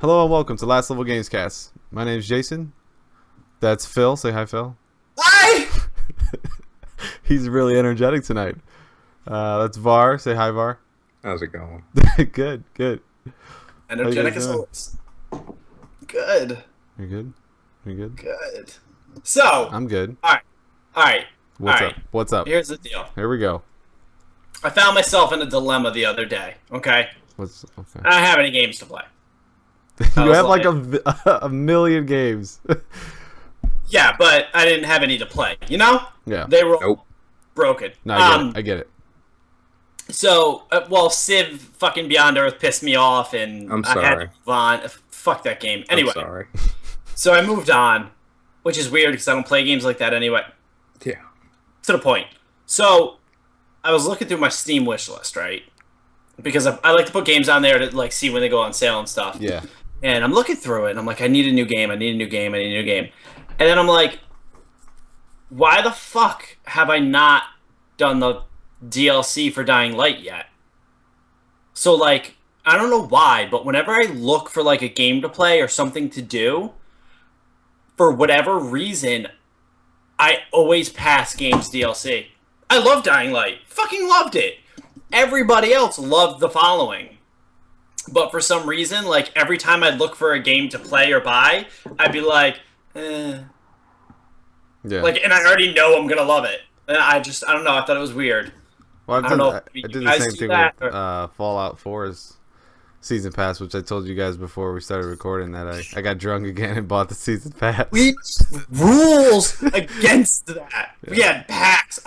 Hello and welcome to Last Level Gamescast. My name is Jason. That's Phil. Say hi, Phil. Hi! He's really energetic tonight. That's Var. Say hi, Var. How's it going? Good. Energetic guys as doing? always. Good. You're good? You're good? Good. So, I'm good. alright. What's Alright. up? What's up? Here's the deal. Here we go. I found myself in a dilemma the other day, okay? What's okay? I don't have any games to play. You was have like like- a million games. Yeah, but I didn't have any to play, you know? Yeah. They were all Nope. broken. No, I get it. So, Civ fucking Beyond Earth pissed me off, and I'm I had to sorry. move on. Fuck that game. Anyway, I'm sorry. so I moved on, which is weird because I don't play games like that anyway. Yeah. To the point. So, I was looking through my Steam wish list, right? Because I like to put games on there to like see when they go on sale and stuff. Yeah. And I'm looking through it, and I'm like, I need a new game. And then I'm like, why the fuck have I not done the DLC for Dying Light yet? So, like, I don't know why, but whenever I look for, like, a game to play or something to do, for whatever reason, I always pass games DLC. I love Dying Light. Fucking loved it. Everybody else loved the following. But for some reason, like, every time I'd look for a game to play or buy, I'd be like, eh. Yeah. Like, and I already know I'm gonna love it. And I don't know, I thought it was weird. Well, I don't know if I you did the guys same do thing that, with Fallout 4's season pass, which I told you guys before we started recording that I got drunk again and bought the season pass. We rules against that. Yeah. We had packs.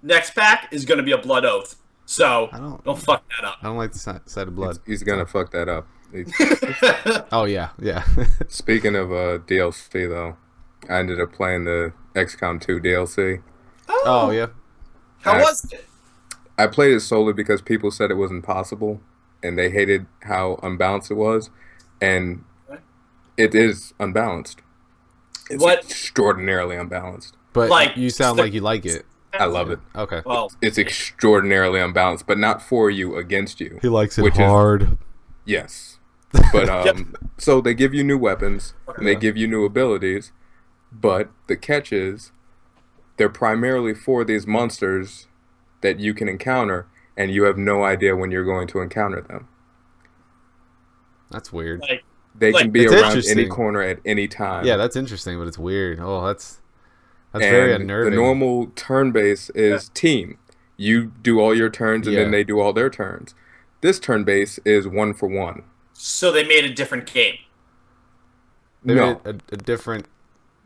Next pack is gonna be a blood oath. So I don't fuck that up. I don't like the sight of blood. He's gonna fuck that up. He's- Oh yeah. Speaking of DLC though, I ended up playing the XCOM 2 DLC. Oh yeah. How was it? I played it solely because people said it was impossible, and they hated how unbalanced it was, and it is unbalanced. It's What? extraordinarily unbalanced. But Like, you sound like you like it. I love it. Okay. Well, It's extraordinarily unbalanced, but not for you, against you. He likes it which is- hard. Yes. But so they give you new weapons and they Yeah. give you new abilities, but the catch is they're primarily for these monsters that you can encounter, and you have no idea when you're going to encounter them. That's weird. like, They can be It's around interesting. any corner at any time. Yeah, that's interesting, but it's weird. Oh, that's and very unnerving. the normal turn base is team. You do all your turns, and Yeah. then they do all their turns. This turn base is 1-for-1. so they made a different game. They No. made a different.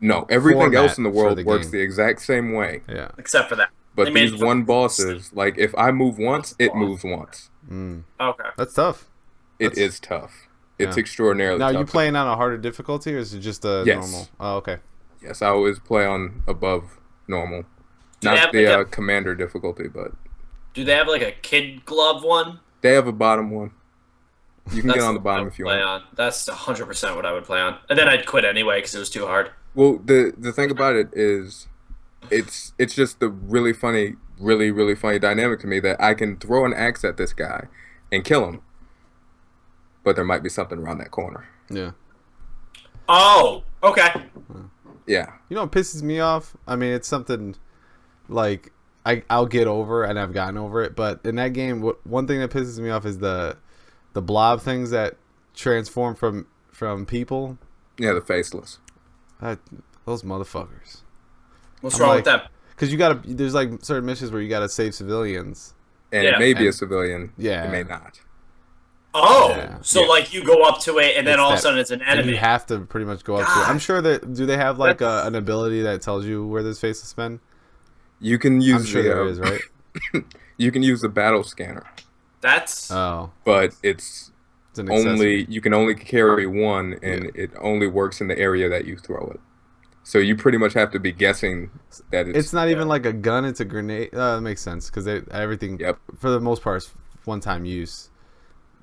No, everything format else in the for world the works game. the exact same way. Yeah. Except for that. But They made these it one for- bosses, like if I move once, it moves once. Okay. That's tough. It That's- is tough. It's Yeah. extraordinarily Now, tough. you playing on a harder difficulty, or is it just a Yes. normal? Oh, okay. Yes, I always play on above normal. they Not have the like a- commander difficulty, but Do they have like a kid glove one? they have a bottom one. You can That's get on the what I bottom would if you play want. on. That's 100% what I would play on. And then I'd quit anyway because it was too hard. Well, the thing about it is, it's just the really funny dynamic to me that I can throw an axe at this guy and kill him, but there might be something around that corner. Yeah. Oh, okay. Yeah. You know what pisses me off? I mean, it's something like I'll get over, and I've gotten over it. But in that game, one thing that pisses me off is the blob things that transform from people. Yeah, the faceless. Those motherfuckers. What's I'm wrong like- with them? Because there's like certain missions where you gotta save civilians. And Yeah. it may be a And- civilian. Yeah. It may not. Oh, Yeah. so Yeah. like you go up to it and then It's all of a that- sudden it's an And enemy. you have to pretty much go up to it. God. I'm sure that do they have like That's- an ability that tells you where this face has been? You can use I'm sure the there is, right? you can use the battle scanner, That's Oh, but it's it's an accessory. you can only carry one, and it only works in the area that you throw it. So you pretty much have to be guessing that It's not Yeah. even like a gun; it's a grenade. That makes sense because everything, Yep. for the most part, is one-time use.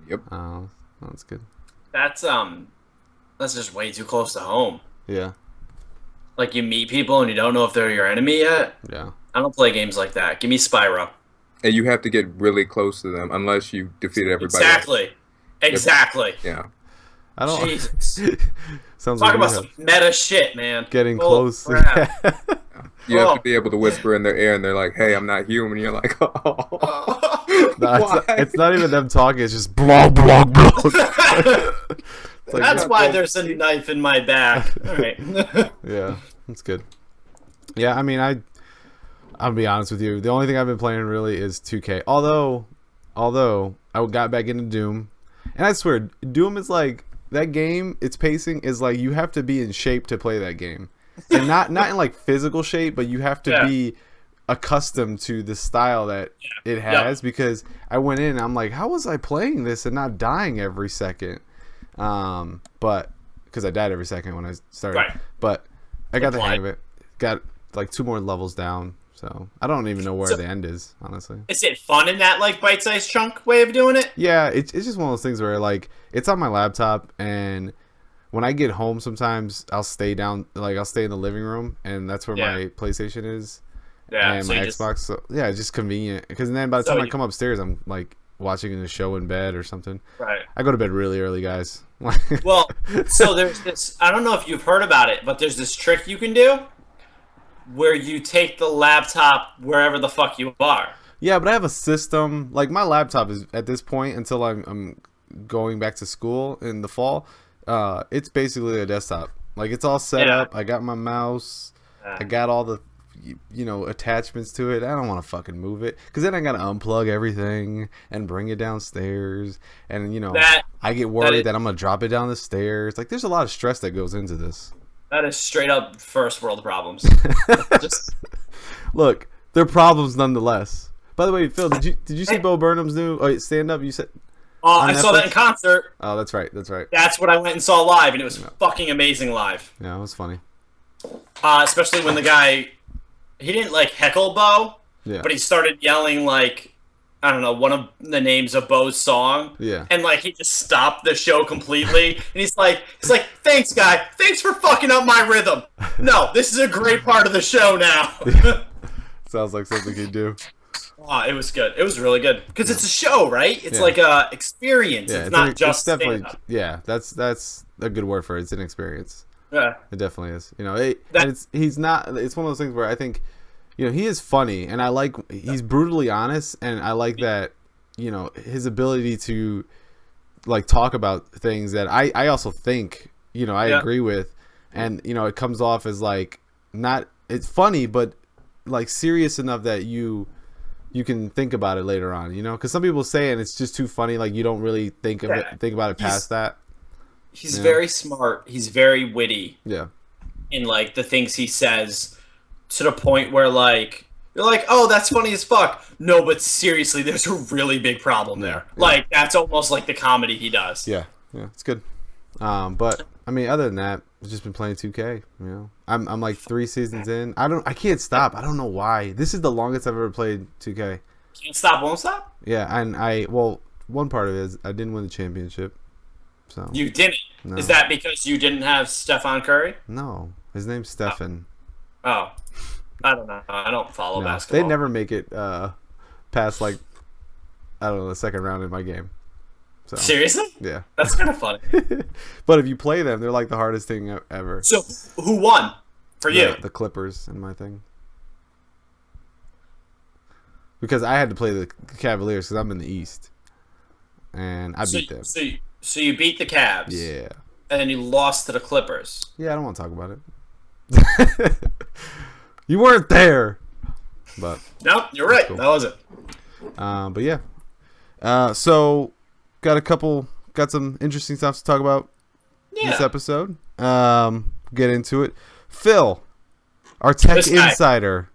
Yep. Oh, that's good. that's just way too close to home. Yeah, Like you meet people and you don't know if they're your enemy yet. yeah. I don't play games like that. Give me Spyro. And you have to get really close to them unless you defeated everybody else. Exactly. Yeah. I don't. Jesus. Sounds Talk like about you some have meta shit, man. getting Holy close. crap. You have Oh. to be able to whisper in their ear, and they're like, "Hey, I'm not human." You're like, "Oh, No, why?" it's not even them talking. It's just blog, blog, blog. It's like, That's why there's a knife in my back. All right. yeah, that's good. Yeah, I mean, I'll be honest with you. The only thing I've been playing really is 2K. Although I got back into Doom, and I swear, Doom is like that game. Its pacing is like you have to be in shape to play that game, and not in like physical shape, but you have to be accustomed to the style that it has. Because I went in, and I'm like, how was I playing this and not dying every second? But because I died every second when I started, but I got the hang of it. Got like 2 more levels down, so I don't even know where the end is, honestly. Is it fun in that like bite-sized chunk way of doing it? Yeah, it's just one of those things where like it's on my laptop, and when I get home, sometimes I'll stay down, like I'll stay in the living room, and that's where my PlayStation is, and my Xbox. So yeah, it's just convenient because then by the time I come upstairs, I'm like watching a show in bed or something. Right. I go to bed really early, guys. Well, so there's this. I don't know if you've heard about it, but there's this trick you can do where you take the laptop wherever the fuck you are. Yeah, but I have a system. Like my laptop is at this point until I'm going back to school in the fall. It's basically a desktop. Like it's all set up. I got my mouse. I got all the attachments to it. I don't want to fucking move it because then I gotta unplug everything and bring it downstairs. And I get worried that I'm gonna drop it down the stairs. Like there's a lot of stress that goes into this. That is straight up first world problems. Look, they're problems nonetheless. By the way, Phil, did you see Bo Burnham's new stand up? You said. I saw that in concert. Oh, that's right. That's what I went and saw live, and it was fucking amazing live. Yeah, it was funny. Especially when the guy, he didn't like heckle Bo, but he started yelling like, I don't know, one of the names of Bo's song. Yeah. And like he just stopped the show completely. And he's like, thanks, guy. Thanks for fucking up my rhythm. No, this is a great part of the show now. Sounds like something he'd do. Oh, it was good. It was really good because it's a show, right? It's like a experience. It's not just definitely stand-up. Yeah. That's a good word for it. It's an experience. Yeah, it definitely is. He's not. It's one of those things where I think, he is funny, and he's brutally honest, and I like that. His ability to like talk about things that I also think I agree with, and it comes off as like not. It's funny, but like serious enough that you can think about it later on, because some people say and it's just too funny, like you don't really think about it past that. He's very smart. He's very witty. Yeah. In like the things he says, to the point where like you're like, oh, that's funny as fuck. No, but seriously, there's a really big problem there. Yeah. Like that's almost like the comedy he does. Yeah, it's good. But I mean, other than that, I've just been playing 2K. I'm like 3 seasons in. I can't stop. I don't know why. This is the longest I've ever played 2K. Can't stop, won't stop. Yeah, and one part of it is I didn't win the championship. So you didn't. No. Is that because you didn't have Stephen Curry? No, his name's Stephen. Oh. I don't know. I don't follow basketball. They never make it past like the second round in my game. So, seriously? Yeah. That's kind of funny. But if you play them, they're like the hardest thing ever. So who won for you? The Clippers in my thing. Because I had to play the Cavaliers because I'm in the East, and I beat them. So you beat the Cavs. Yeah. And then you lost to the Clippers. Yeah, I don't want to talk about it. You weren't there. But nope, you're right. Cool. That was it. But yeah. So got some interesting stuff to talk about this episode. Get into it. Phil, our tech insider.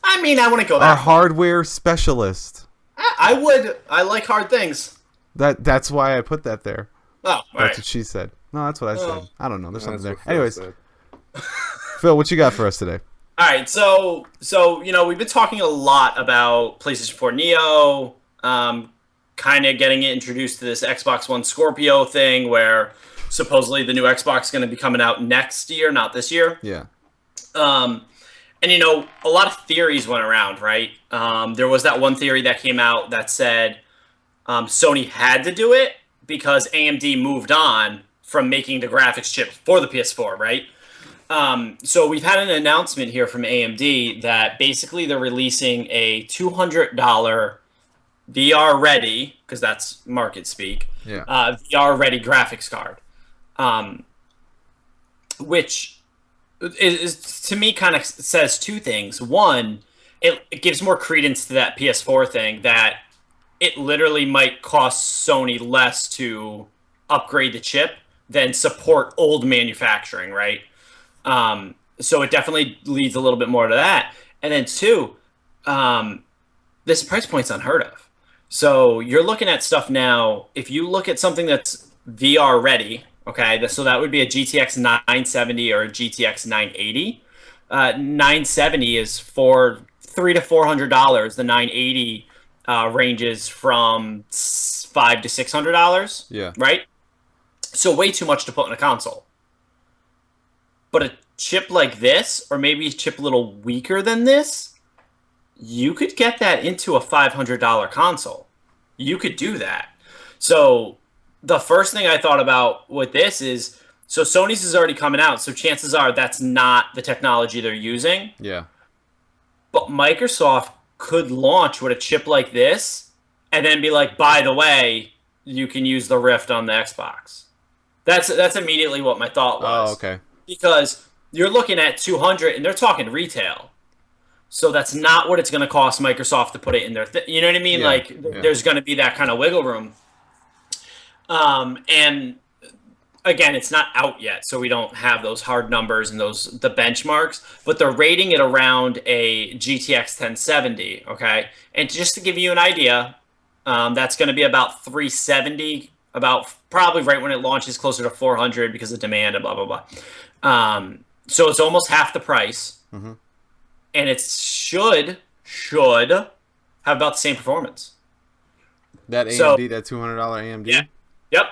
I mean, I want to go there. Our hardware specialist. I would. I like hard things. That's why I put that there. Oh, that's what she said. No, that's what I said. I don't know. There's something there. Anyways, Phil, what you got for us today? All right, so we've been talking a lot about PlayStation 4 Neo, kind of getting it introduced to this Xbox One Scorpio thing, where supposedly the new Xbox is going to be coming out next year, not this year. Yeah. And a lot of theories went around, right? There was that one theory that came out that said Sony had to do it because AMD moved on from making the graphics chip for the PS4, right? So we've had an announcement here from AMD that basically they're releasing a $200 VR ready, because that's market speak, VR ready graphics card, which is to me kind of says two things. One, it gives more credence to that PS4 thing that it literally might cost Sony less to upgrade the chip than support old manufacturing, right? So it definitely leads a little bit more to that. And then two, this price point's unheard of. So you're looking at stuff now. If you look at something that's VR ready, okay, so that would be a GTX 970 or a GTX 980. 970 is for $300 to $400. The 980 ranges from $500 to $600. Yeah. Right. So way too much to put in a console. But a chip like this, or maybe a chip a little weaker than this, you could get that into a $500 console. You could do that. So the first thing I thought about with this is, so Sony's is already coming out, so chances are that's not the technology they're using. Yeah. But Microsoft could launch with a chip like this and then be like, by the way, you can use the Rift on the Xbox. That's immediately what my thought was. Oh, okay. Because you're looking at 200 and they're talking retail. So that's not what it's going to cost Microsoft to put it in there. You know what I mean? Yeah, There's going to be that kind of wiggle room. And again, it's not out yet, so we don't have those hard numbers and the benchmarks, but they're rating it around a GTX 1070, okay? And just to give you an idea, that's going to be about 370, about probably right when it launches, closer to 400 because of demand and blah, blah, blah. So it's almost half the price, and it should have about the same performance. That AMD, that $200 AMD? Yeah. Yep.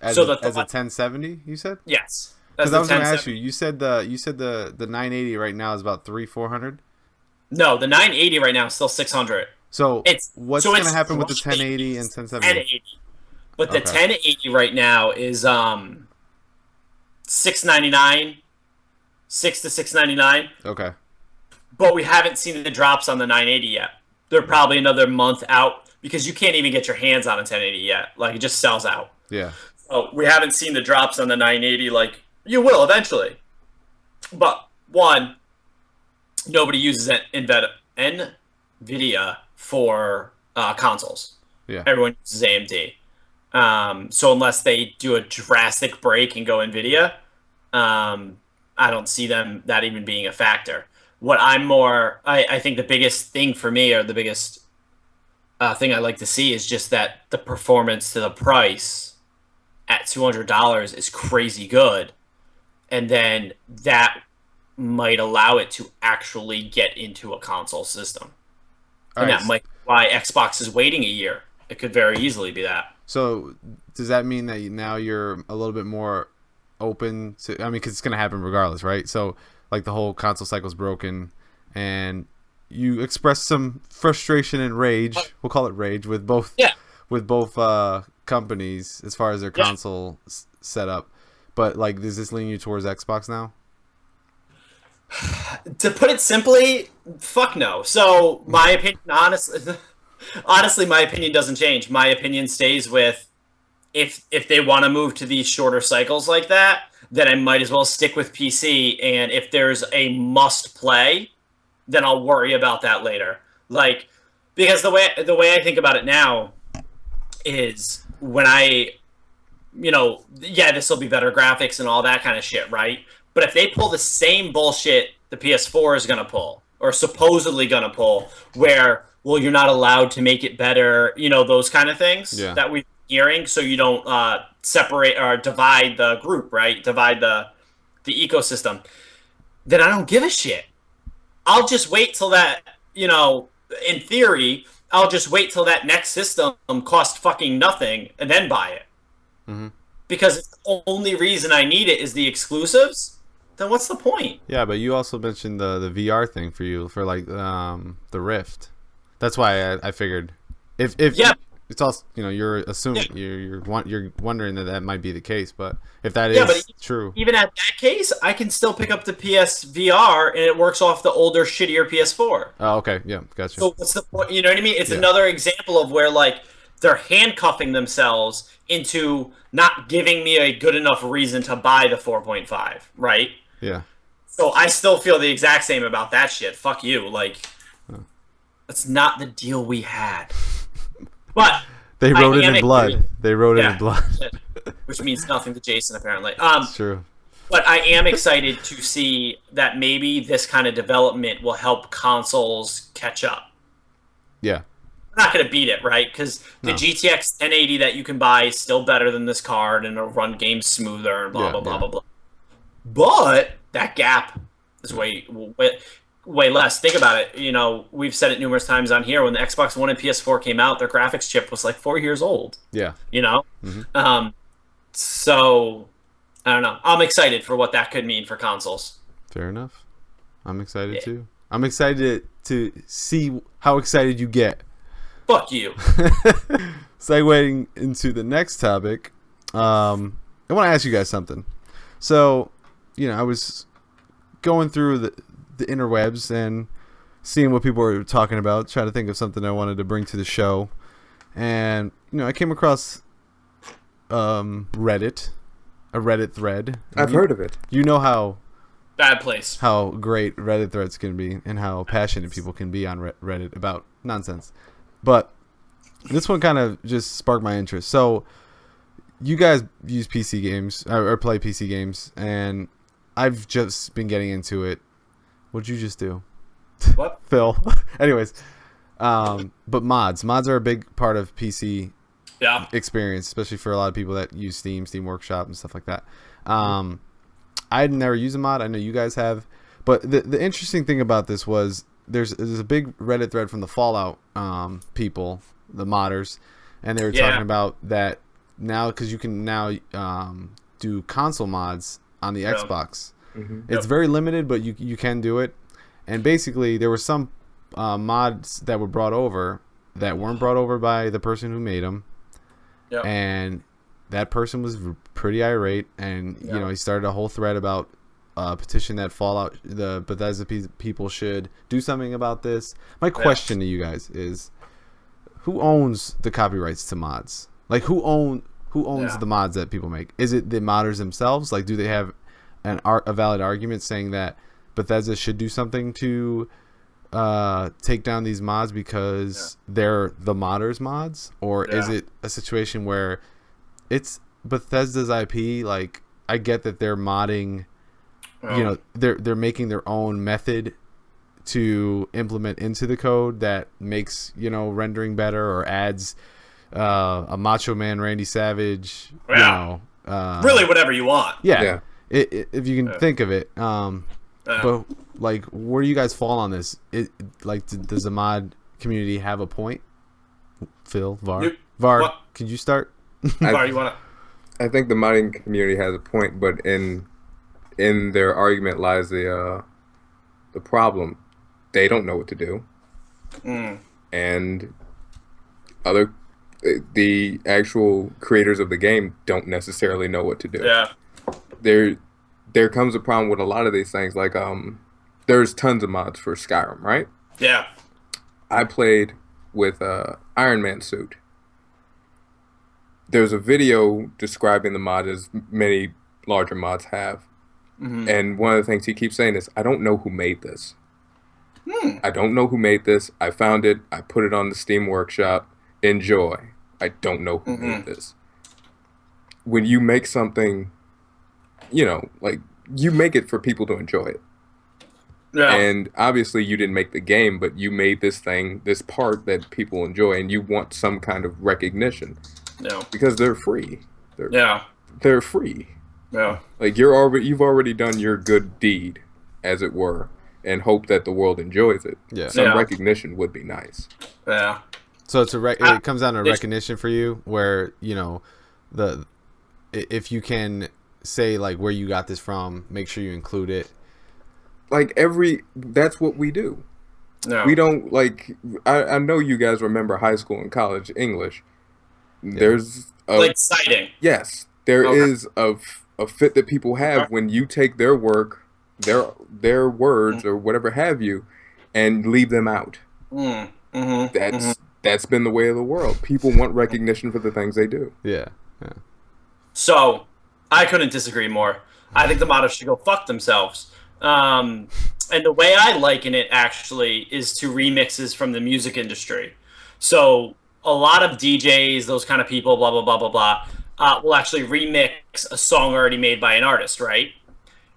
As So a 1070, you said? Yes. Because I was going to ask you. You said the 980 right now is about 300-400. No, the 980 right now is still 600. So what's going to happen with the 1080 and 1070? 1080. But the 1080 right now is $699, $6 to $699. Okay. But we haven't seen the drops on the 980 yet. They're probably another month out because you can't even get your hands on a 1080 yet. Like, it just sells out. Yeah. So we haven't seen the drops on the 980. Like, you will eventually. But one, nobody uses NVIDIA for consoles. Yeah. Everyone uses AMD. So unless they do a drastic break and go NVIDIA, I don't see that even being a factor. What I think the biggest thing for me, or the biggest thing I like to see, is just that the performance to the price at $200 is crazy good. And then that might allow it to actually get into a console system. And that might be why Xbox is waiting a year. It could very easily be that. So does that mean that now you're a little bit more open to, I mean, because it's going to happen regardless, right? So like the whole console cycle is broken and you expressed some frustration and rage, we'll call it rage, with both companies as far as their console setup. But like, does this lean you towards Xbox now? To put it simply, fuck no. So my opinion, honestly, my opinion doesn't change. My opinion stays with, if they want to move to these shorter cycles like that, then I might as well stick with PC. And if there's a must play, then I'll worry about that later. Like, because the way I think about it now is when this will be better graphics and all that kind of shit, right? But if they pull the same bullshit the PS4 is going to pull, or supposedly going to pull, where, well, you're not allowed to make it better, those kind of things that we're hearing, so you don't separate or divide the group, right? Divide the ecosystem. Then I don't give a shit. I'll just wait till that, in theory, I'll just wait till that next system costs fucking nothing and then buy it. Mm-hmm. Because the only reason I need it is the exclusives. Then what's the point? Yeah, but you also mentioned the VR thing for you, for like the Rift. That's why I figured if it's also, you're assuming you're wondering that might be the case, but if that Yeah, is but true, even at that case, I can still pick up the PSVR and it works off the older, shittier PS4. oh, okay, yeah, gotcha. So what's the point? You know what I mean? It's Yeah. another example of where like they're handcuffing themselves into not giving me a good enough reason to buy the 4.5, right? Yeah, So I still feel the exact same about that shit. Fuck you. Like, that's not the deal we had. But they wrote it I am in blood. excited. They wrote it Yeah, in blood. which means nothing to Jason apparently. It's true. But I am excited to see that maybe this kind of development will help consoles catch up. Yeah. We're not going to beat it, right? Because the GTX 1080 that you can buy is still better than this card, and it'll run games smoother, and blah, blah, blah, blah, blah. But that gap is way less. Think about it. We've said it numerous times on here. When the Xbox One and PS4 came out, their graphics chip was like 4 years old. Yeah. Mm-hmm. So, I don't know. I'm excited for what that could mean for consoles. Fair enough. I'm excited too. I'm excited to see how excited you get. Fuck you. Segueing into the next topic, I want to ask you guys something. So, I was going through the interwebs and seeing what people were talking about, trying to think of something I wanted to bring to the show. And, I came across Reddit, a Reddit thread. I've heard of it. You know how Bad place. how great Reddit threads can be and how passionate people can be on Reddit about nonsense. But this one kind of just sparked my interest. So you guys use PC games or play PC games, and I've just been getting into it. What'd you just do? What? Phil. Anyways, but mods are a big part of PC experience, especially for a lot of people that use Steam Workshop and stuff like that. I'd never used a mod. I know you guys have, but the interesting thing about this was there's a big Reddit thread from the Fallout people, the modders, and they were talking about that now because you can now do console mods on the Xbox. Mm-hmm. It's very limited, but you can do it. And basically, there were some mods that were brought over that weren't brought over by the person who made them, and that person was pretty irate, and he started a whole thread about a petition that Fallout, the Bethesda people should do something about this. My question to you guys is, who owns the copyrights to mods? Like, who owns the mods that people make? Is it the modders themselves? Like, do they have a valid argument saying that Bethesda should do something to take down these mods because they're the modders' mods? Or is it a situation where it's Bethesda's IP? Like, I get that they're modding, they're making their own method to implement into the code that makes, rendering better or adds a Macho Man Randy Savage, really whatever you want. Yeah. If you can think of it. But, like, where do you guys fall on this? Does the mod community have a point? Phil, Var, could you start? Var, you want to? I think the modding community has a point, but in their argument lies the problem. They don't know what to do, and the actual creators of the game don't necessarily know what to do. Yeah, there comes a problem with a lot of these things. Like there's tons of mods for Skyrim, right? Yeah. I played with Iron Man suit. There's a video describing the mod, as many larger mods have. Mm-hmm. And one of the things he keeps saying is, I don't know who made this. I don't know who made this. I found it. I put it on the Steam Workshop. Enjoy. I don't know who made this. When you make something, like, you make it for people to enjoy it. Yeah. And obviously you didn't make the game, but you made this thing, this part that people enjoy, and you want some kind of recognition. Yeah. Because they're free. They're free. Yeah. Like, you've already done your good deed, as it were, and hope that the world enjoys it. Yeah. Some recognition would be nice. Yeah. So it comes down to recognition for you, where if you can say, like, where you got this from, make sure you include it. Like, that's what we do. No. We don't, like, I know you guys remember high school and college English. there's like citing. Yes, there is a fit that people have when you take their work, their words or whatever have you, and leave them out. That's been the way of the world. People want recognition for the things they do. Yeah. So I couldn't disagree more. I think the modders should go fuck themselves. And the way I liken it actually is to remixes from the music industry. So a lot of DJs, those kind of people, blah blah blah blah blah, will actually remix a song already made by an artist, right?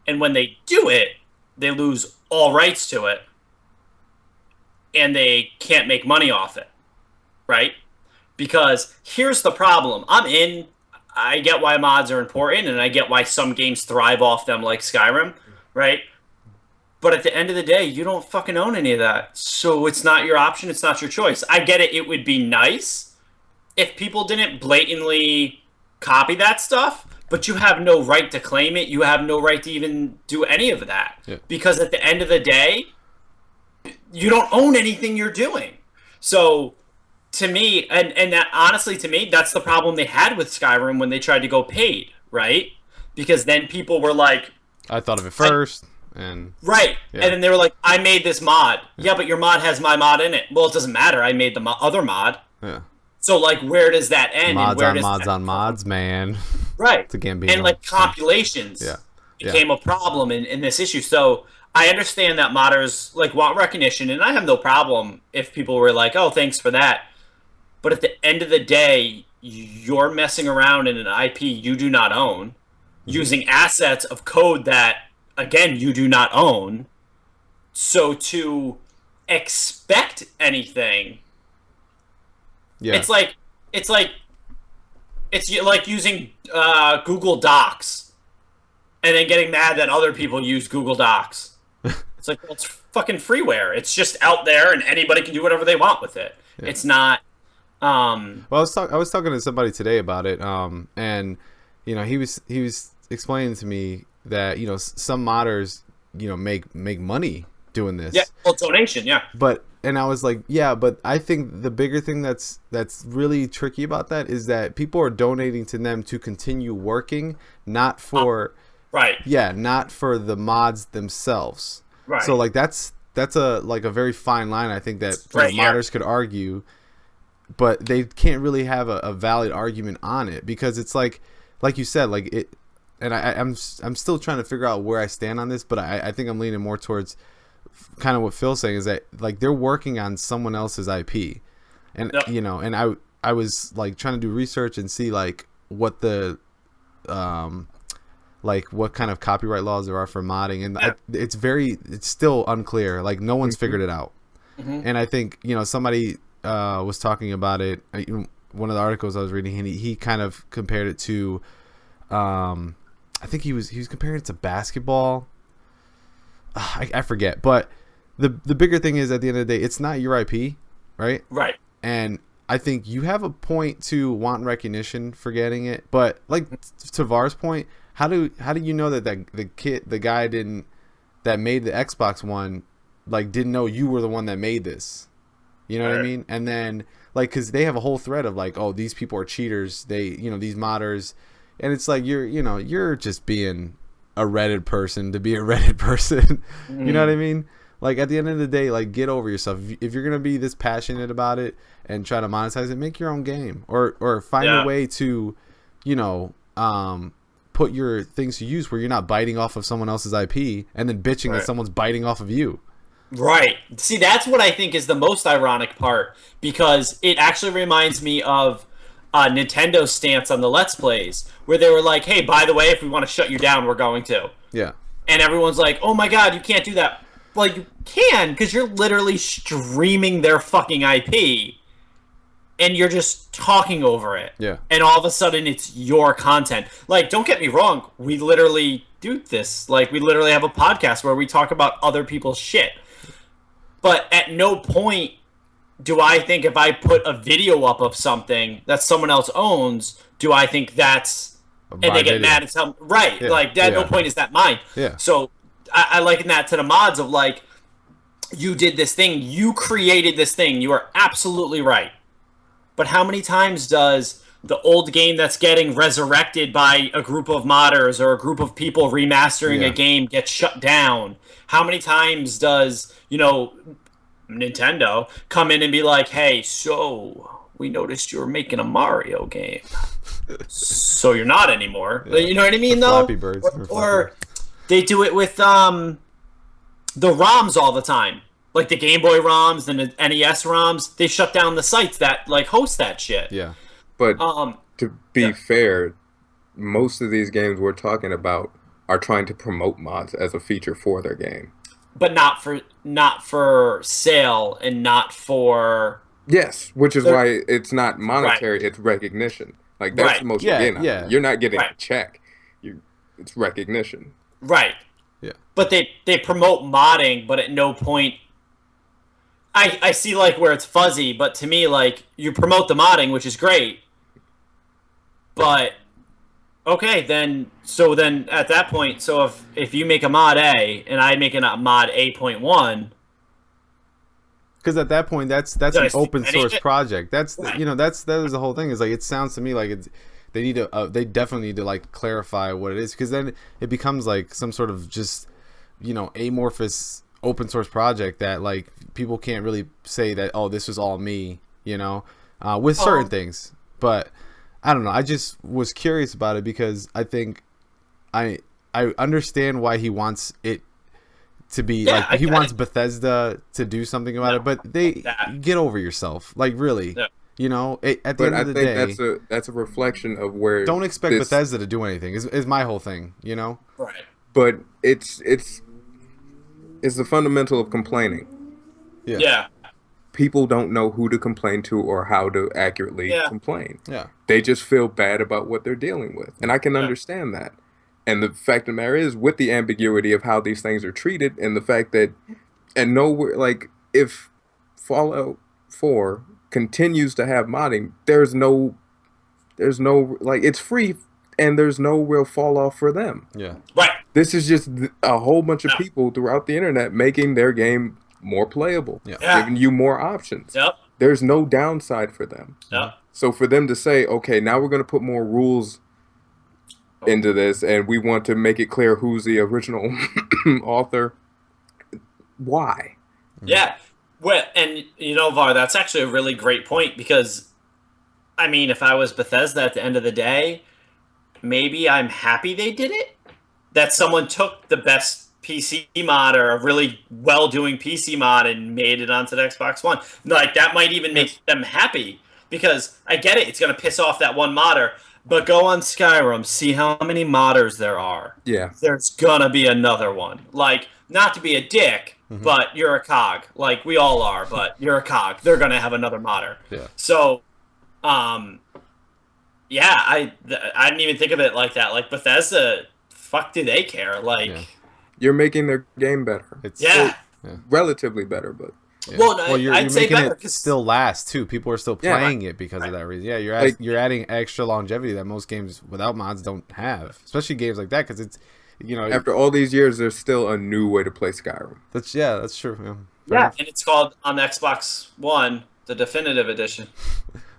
And when they do it, they lose all rights to it, and they can't make money off it, right? Because here's the problem. I get why mods are important, and I get why some games thrive off them, like Skyrim, right? But at the end of the day, you don't fucking own any of that. So it's not your option. It's not your choice. I get it. It would be nice if people didn't blatantly copy that stuff, but you have no right to claim it. You have no right to even do any of that. Yeah. Because at the end of the day, you don't own anything you're doing. So to me, and that, honestly, to me, that's the problem they had with Skyrim when they tried to go paid, right? Because then people were like, I thought of it first. Right. Yeah. And then they were like, I made this mod. Yeah, but your mod has my mod in it. Well, it doesn't matter. I made the other mod. Yeah. So, like, where does that end? Mods on mods on mods, man. Right. It's a Gambino. And, like, compilations became a problem in this issue. So, I understand that modders, like, want recognition, and I have no problem if people were like, oh, thanks for that. But at the end of the day, you're messing around in an IP you do not own, using assets of code that, again, you do not own. So to expect anything, it's like using Google Docs and then getting mad that other people use Google Docs. It's like, well, it's fucking freeware. It's just out there, and anybody can do whatever they want with it. Yeah. It's not. Well, I was talking to somebody today about it, and he was explaining to me that some modders make money doing this. Yeah, well, donation, yeah. And I was like, yeah, but I think the bigger thing that's really tricky about that is that people are donating to them to continue working, not for not for the mods themselves. Right. So like that's a very fine line. I think that modders could argue, but they can't really have a valid argument on it, because it's like you said, like it. And I'm still trying to figure out where I stand on this, but I think I'm leaning more towards kind of what Phil's saying, is that like they're working on someone else's IP, and and I was like trying to do research and see like what the like what kind of copyright laws there are for modding, and it's still unclear. Like no one's figured it out, and I think somebody was talking about it. One of the articles I was reading, and he kind of compared it to. I think he was comparing it to basketball. I forget, but the bigger thing is, at the end of the day, it's not your IP, right? Right. And I think you have a point to want recognition for getting it, but like to Var's point, how do you know that the guy that made the Xbox One like didn't know you were the one that made this? You know what I mean? And then like, because they have a whole thread of like, oh, these people are cheaters. They these modders. And it's like you're just being a Reddit person to be a Reddit person. You know what I mean? Like at the end of the day, like get over yourself. If you're gonna be this passionate about it and try to monetize it, make your own game or find a way to, put your things to use where you're not biting off of someone else's IP and then bitching that someone's biting off of you. Right. See, that's what I think is the most ironic part, because it actually reminds me of Nintendo's stance on the Let's Plays, where they were like, hey, by the way, if we want to shut you down, we're going to. Yeah. And everyone's like, oh my god, you can't do that. Like, you can, because you're literally streaming their fucking IP, and you're just talking over it. Yeah. And all of a sudden, it's your content. Like, don't get me wrong, we literally do this. Like, we literally have a podcast where we talk about other people's shit. But at no point do I think if I put a video up of something that someone else owns, do I think that's... And they get mad at some... Right. Yeah. Like, at no point is that mine. Yeah. So, I liken that to the mods of, like, you did this thing. You created this thing. You are absolutely right. But how many times does the old game that's getting resurrected by a group of modders or a group of people remastering a game get shut down? How many times does, Nintendo come in and be like, hey, so we noticed you were making a Mario game. So you're not anymore. Yeah. You know what I mean, though? Flappy Birds. Or they do it with the ROMs all the time. Like the Game Boy ROMs and the NES ROMs. They shut down the sites that host that shit. Yeah. But to be fair, most of these games we're talking about are trying to promote mods as a feature for their game. But not for sale and not for... Yes, which is why it's not monetary, it's recognition. Like, that's the most you're getting. Yeah. You're not getting a check. It's recognition. Right. Yeah. But they promote modding, but at no point... I see, where it's fuzzy, but to me, you promote the modding, which is great. But... Okay, then at that point, so if you make a mod A and I make a mod A.1, because at that point that's an open source project. That's that was the whole thing. Is it sounds to me like they definitely need to clarify what it is, because then it becomes some sort of just amorphous open source project that people can't really say that, oh, this was all me, with certain things, but. I don't know. I just was curious about it because I think I understand why he wants it to be he wants Bethesda to do something about it, but they get over yourself. Really. Yeah. At the end of the day, that's a reflection of where don't expect Bethesda to do anything. Is my whole thing, Right. But it's the fundamental of complaining. Yeah. Yeah. People don't know who to complain to or how to accurately complain. Yeah. They just feel bad about what they're dealing with. And I can understand that. And the fact of the matter is, with the ambiguity of how these things are treated and the fact that, and nowhere, if Fallout 4 continues to have modding, there's no, it's free and there's no real fall off for them. Yeah. Right. This is just a whole bunch of people throughout the internet making their game more playable, giving you more options. Yep. There's no downside for them. Yep. So for them to say, okay, now we're going to put more rules into this, and we want to make it clear who's the original author, why? Yeah. Well, and Var, that's actually a really great point, because, if I was Bethesda at the end of the day, maybe I'm happy they did it. That someone took the best PC mod or a really well-doing PC mod and made it onto the Xbox One. That might even make them happy, because I get it. It's going to piss off that one modder. But go on Skyrim, see how many modders there are. Yeah. There's going to be another one. Not to be a dick, but you're a cog. We all are, but you're a cog. They're going to have another modder. Yeah. So, I didn't even think of it like that. Bethesda, fuck do they care? You're making their game better. It's relatively better, but Well, you're making it still last too. People are still playing it because of that reason. Yeah, you're adding extra longevity that most games without mods don't have, especially games like that, because it's after all these years, there's still a new way to play Skyrim. That's true. Yeah, and it's called on the Xbox One the Definitive Edition.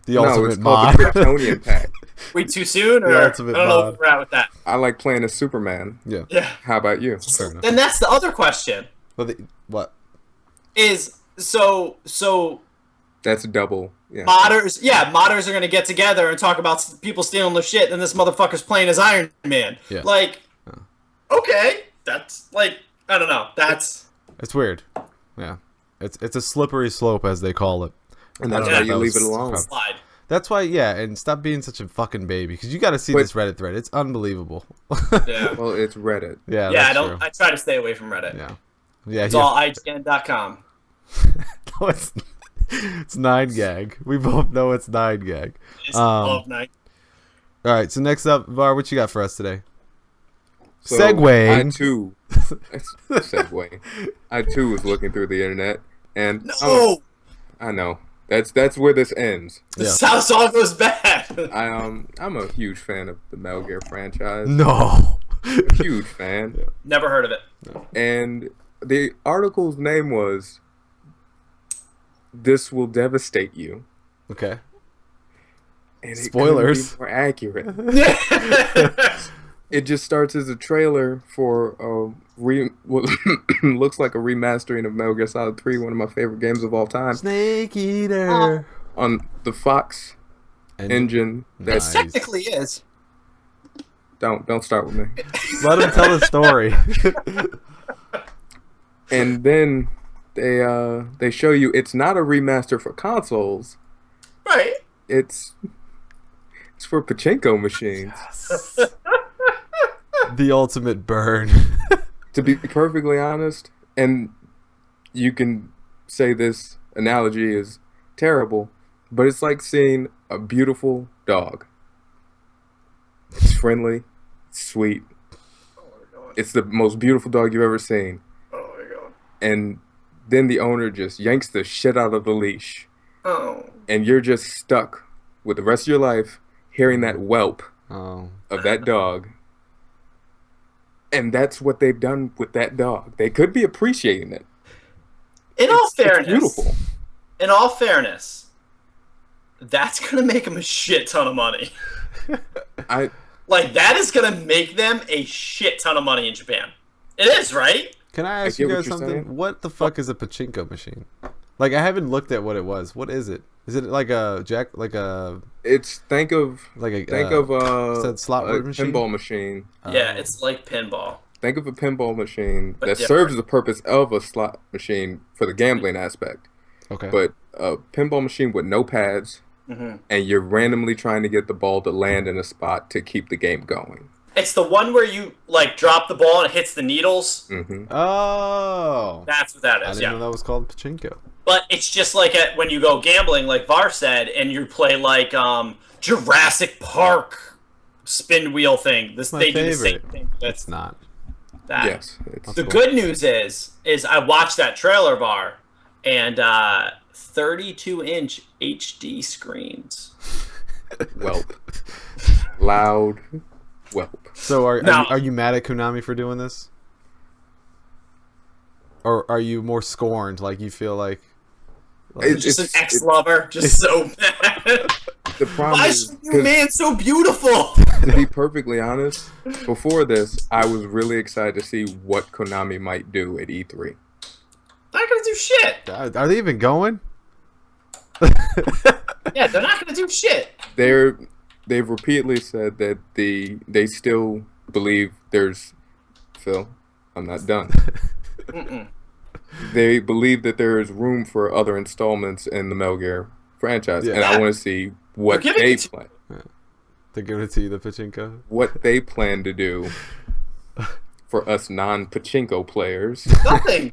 The ultimate it's mod. Called the Kryptonian pack. We too soon, or The I ultimate don't know mod. if we're at with that. I like playing as Superman. Yeah. How about you? Then that's the other question. What? Is so That's double. Yeah. Modders are gonna get together and talk about people stealing their shit, and this motherfucker's playing as Iron Man. Yeah. Okay, that's I don't know. It's weird. Yeah. It's a slippery slope, as they call it. And that's why you leave it alone. Slide. That's why, and stop being such a fucking baby, because you got to see this Reddit thread. It's unbelievable. Yeah. Well, it's Reddit. Yeah. Yeah, I try to stay away from Reddit. Yeah. It's all IGN.com. No, it's 9gag. We both know it's 9gag. It's above 9. All right. So next up, Var, what you got for us today? So Segwaying. I too was looking through the internet, and no, I know that's where this ends. This how song goes bad. I'm a huge fan of the Metal Gear franchise. No, a huge fan. Never heard of it. And the article's name was "This Will Devastate You." Okay. And it Spoilers. couldn't be more accurate. It just starts as a trailer for what looks like a remastering of Metal Gear Solid 3, one of my favorite games of all time, Snake Eater. on the Fox engine. It technically is. Don't start with me. Let him tell the story. And then they show you it's not a remaster for consoles. Right. It's for pachinko machines. The ultimate burn. To be perfectly honest, and you can say this analogy is terrible, but it's like seeing a beautiful dog. It's friendly, it's sweet. Oh my God. It's the most beautiful dog you've ever seen. Oh my God. And then the owner just yanks the shit out of the leash. Oh. And you're just stuck with the rest of your life hearing that whelp Oh. of that dog. And that's what they've done with that dog. They could be appreciating it. In all fairness, it's beautiful. In all fairness, that's gonna make them a shit ton of money. Like that is gonna make them a shit ton of money in Japan. It is, right? Can I ask I you get what guys you're something? saying. What the fuck is a pachinko machine? Like, I haven't looked at what it was. What is it? Is it like a It's think of said slot machine? pinball machine. Yeah, it's like pinball. Think of a pinball machine But that different. serves the purpose of a slot machine for the gambling aspect. Okay. But a pinball machine with no pads, and you're randomly trying to get the ball to land in a spot to keep the game going. It's the one where you like drop the ball and it hits the needles. Mm-hmm. Oh. That's what that I is. didn't Yeah. know that was called pachinko. But it's just like when you go gambling, like Var said, and you play like Jurassic Park spin wheel thing. They do the same thing. It's not. That. Yes. It's The good news is I watched that trailer, Var, and 32-inch HD screens. whelp. Loud whelp. So No. are you mad at Konami for doing this? Or are you more scorned? Like you feel like Just an ex-lover, just so mad. The problem Why is, is your man so beautiful? to be perfectly honest, before this, I was really excited to see what Konami might do at E3. They're not gonna do shit. are they even going? Yeah, they're not gonna do shit. They've repeatedly said that they still believe there's Phil. I'm not done. They believe that there is room for other installments in the Metal Gear franchise, and I want to see what they plan. They're giving it to you, the pachinko. What they plan to do for us non-pachinko players. Nothing.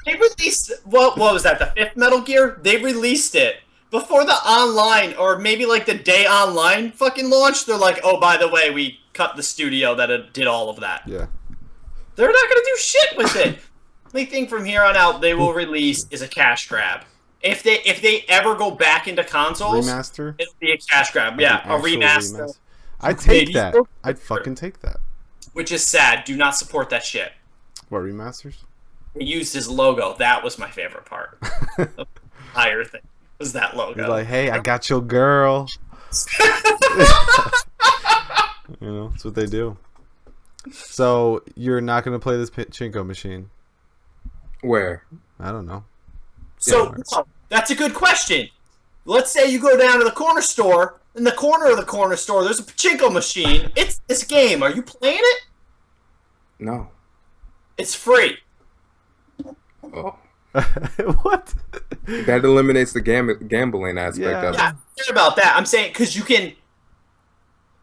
They released what was that? The 5th Metal Gear? They released it before the online, or maybe like the day online fucking launched. They're like, oh, by the way, we cut the studio that did all of that. Yeah. They're not gonna do shit with it. The only thing from here on out they will release is a cash grab. If they ever go back into consoles, Remaster? it'll be a cash grab. Yeah, a Actual remaster. I'd take Maybe that. so. I'd fucking take that. Which is sad. Do not support that shit. What, remasters? He used his logo. That was my favorite part. The entire thing was that logo. He's like, hey, I got your girl. You know, that's what they do. So, you're not going to play this pachinko machine? Where? I don't know. So, no, that's a good question. Let's say you go down to the corner store. In the corner of the corner store, there's a pachinko machine. It's this game. Are you playing it? No. It's free. Oh. What? That eliminates the gambling aspect Yeah. of it. Yeah, I'm sure about that. I'm saying because you can.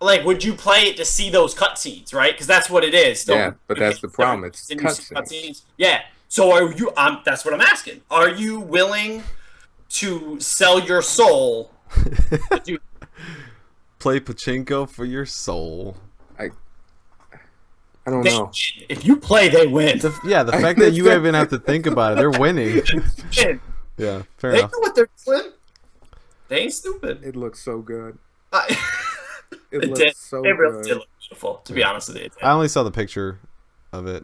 Like, would you play it to see those cutscenes, right? Because that's what it is. Yeah, but that's the problem. It's cutscenes. Yeah. So are you? That's what I'm asking. Are you willing to sell your soul to do? Play pachinko for your soul. I don't know. If you play, they win. The fact that you even have to think about it, they're winning. Yeah, fair They enough. know what they're doing. They ain't stupid. It looks so good. It It looks did. so It really good. did look beautiful. To be honest with you, I only saw the picture of it.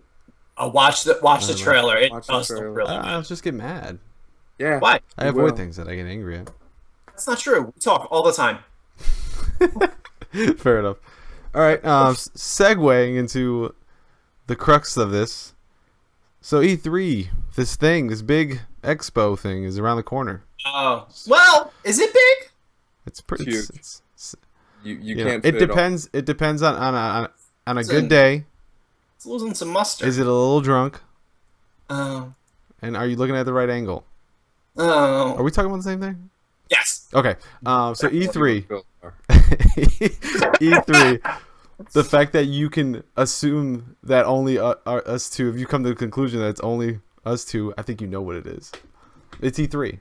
watch the trailer. It Watch the does look trailer. really I'll good. just get mad. Yeah. Why? I You avoid will. things that I get angry at. That's not true. We talk all the time. Fair enough. All right. Segueing into the crux of this. So E3, this big expo thing, is around the corner. Oh, well, is it big? It's pretty. Huge. You can't. It depends. It depends on a good day. It's losing some mustard. Is it a little drunk? Oh. And are you looking at the right angle? Oh. Are we talking about the same thing? Yes. Okay. So E3. E3. The fact that you can assume that only us two, if you come to the conclusion that it's only us two, I think you know what it is. It's E3.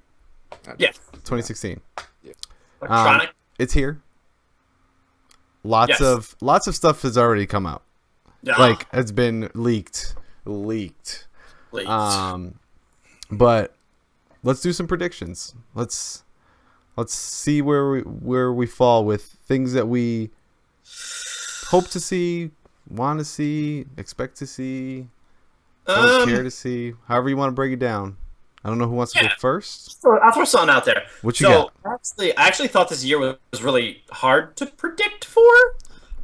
Yeah. 2016. Yeah. Electronic. It's here. Lots of stuff has already come out. Yeah. Like it's been leaked. But let's do some predictions. Let's see where we fall with things that we hope to see, want to see, expect to see, don't care to see. However you want to break it down. I don't know who wants to go first. I'll throw something out there. What you got? I actually thought this year was really hard to predict for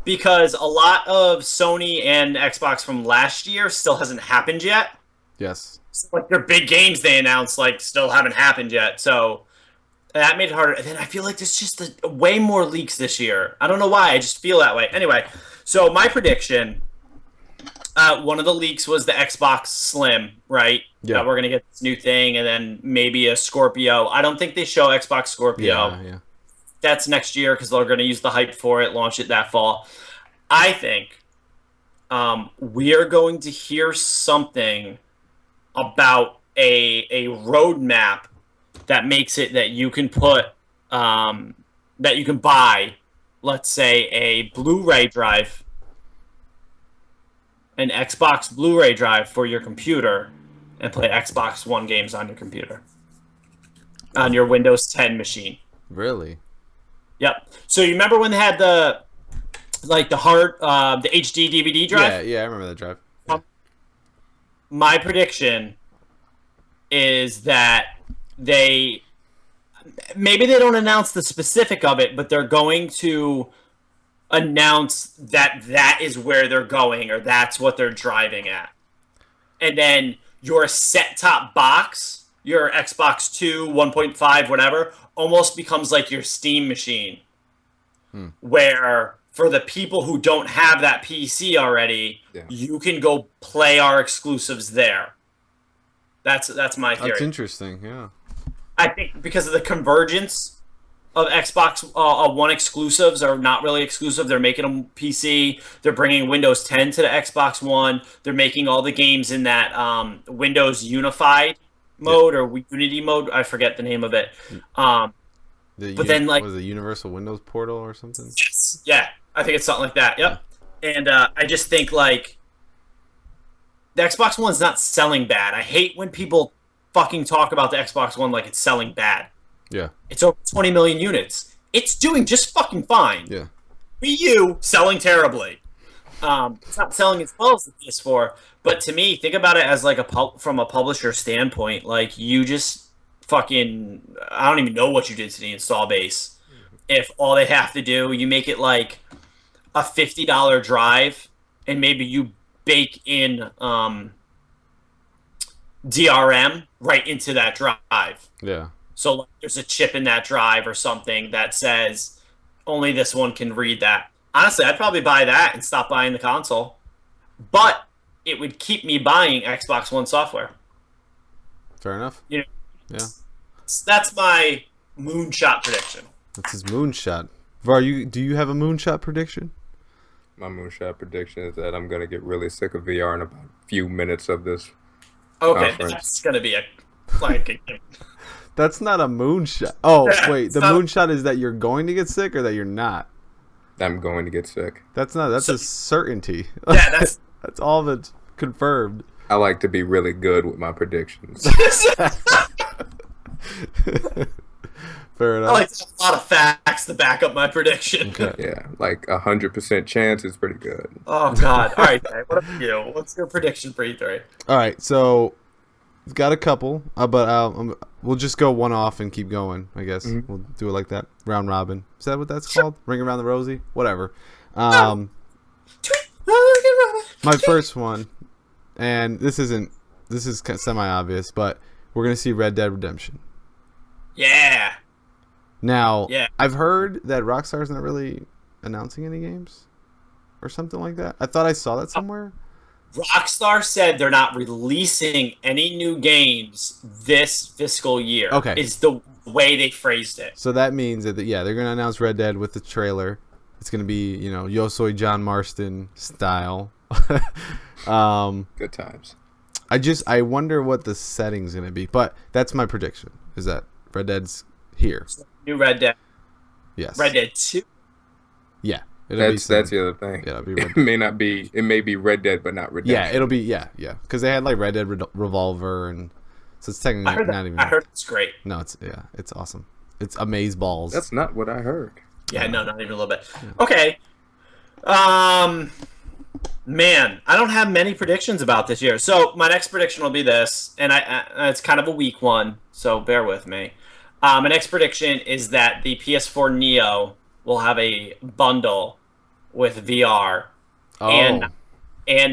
because a lot of Sony and Xbox from last year still hasn't happened yet. Yes. So, like their big games they announced still haven't happened yet. So that made it harder. And then I feel like there's just way more leaks this year. I don't know why. I just feel that way. Anyway, so my prediction, one of the leaks was the Xbox Slim, right? Yeah. We're going to get this new thing and then maybe a Scorpio. I don't think they show Xbox Scorpio. Yeah. That's next year because they're going to use the hype for it, launch it that fall. I think we are going to hear something about a roadmap that makes it that you can put that you can buy, let's say, a Blu-ray drive, an Xbox Blu-ray drive for your computer, and play Xbox One games on your computer, on your Windows 10 machine. Really? Yep. So you remember when they had the HD DVD drive? Yeah, I remember that drive. Yeah. My prediction is that maybe they don't announce the specific of it, but they're going to announce that is where they're going or that's what they're driving at. And then your set-top box, your Xbox 2, 1.5, whatever, almost becomes like your Steam machine. Where for the people who don't have that PC already, you can go play our exclusives there. That's my theory. That's interesting, yeah. I think because of the convergence of Xbox One exclusives are not really exclusive. They're making them PC. They're bringing Windows 10 to the Xbox One. They're making all the games in that Windows Unified mode or Unity mode. I forget the name of it. Was it Universal Windows Portal or something? Yes. Yeah, I think it's something like that. Yep. Yeah. And I just think the Xbox One's not selling bad. I hate when people fucking talk about the Xbox One like it's selling bad. Yeah. It's over 20 million units. It's doing just fucking fine. Yeah. Wii U selling terribly. It's not selling as well as the PS4. But to me, think about it as from a publisher standpoint. You just fucking, I don't even know what you did to the install base. If all they have to do, you make it like a $50 drive, and maybe you bake in DRM right into that drive. Yeah. So there's a chip in that drive or something that says only this one can read that. Honestly, I'd probably buy that and stop buying the console. But it would keep me buying Xbox One software. Fair enough. You know, yeah. That's my moonshot prediction. That's his moonshot. Var, do you have a moonshot prediction? My moonshot prediction is that I'm going to get really sick of VR in about a few minutes of this conference. That's going to be a That's not a moonshot. Oh, yeah, wait. The moonshot is that you're going to get sick or that you're not? I'm going to get sick. That's a certainty. Yeah, that's that's all that's confirmed. I like to be really good with my predictions. Fair enough. I like to have a lot of facts to back up my prediction. Okay. Yeah, 100% chance is pretty good. Oh, God. All right, Dave, what about you? What's your prediction for E3? All right, so got a couple, but we'll just go one off and keep going. I guess we'll do it like that, round robin. Is that what that's called? Ring around the rosy, whatever. My first one, and this is semi obvious, but we're gonna see Red Dead Redemption. Yeah. Now, I've heard that Rockstar's not really announcing any games or something like that. I thought I saw that somewhere. Rockstar said they're not releasing any new games this fiscal year. Okay. Is the way they phrased it. So that means that, they're going to announce Red Dead with the trailer. It's going to be, Yo Soy John Marston style. Good times. I wonder what the setting's going to be. But that's my prediction, is that Red Dead's here. New Red Dead. Yes. Red Dead 2. Yeah. That's the other thing. Yeah, It may be Red Dead, but not Redemption. Yeah, it'll be because they had like Red Dead Revolver, and so it's technically not even. I heard it's great. No, it's awesome. It's amaze balls. That's not what I heard. Yeah, no, not even a little bit. Yeah. Okay. Man, I don't have many predictions about this year. So my next prediction will be this, and it's kind of a weak one, so bear with me. My next prediction is that the PS4 Neo will have a bundle with VR and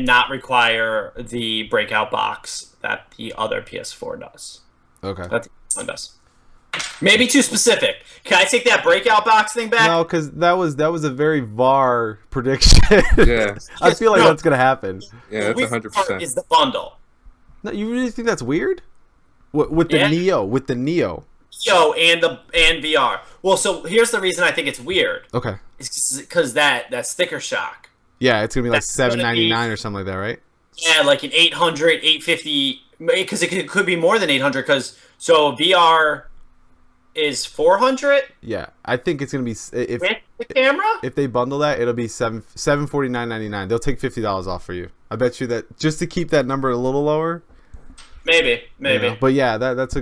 not require the breakout box that the other PS4 does. Okay. That the one does. Maybe too specific. Can I take that breakout box thing back? No, because that was a very VAR prediction. Yeah. I feel like that's gonna happen. Yeah, that's 100%. Is the bundle? No, you really think that's weird? With the Neo, with the Neo. Neo and VR. Well, so here's the reason I think it's weird. Okay. It's because that sticker shock. Yeah, it's gonna be like $7.99 or something like that, right? Yeah, like an 800, 850, because it could be more than 800. Because so VR is 400. Yeah, I think it's gonna be with the camera. If they bundle that, it'll be $749.99. They'll take $50 off for you. I bet you that just to keep that number a little lower. Maybe. But yeah, that's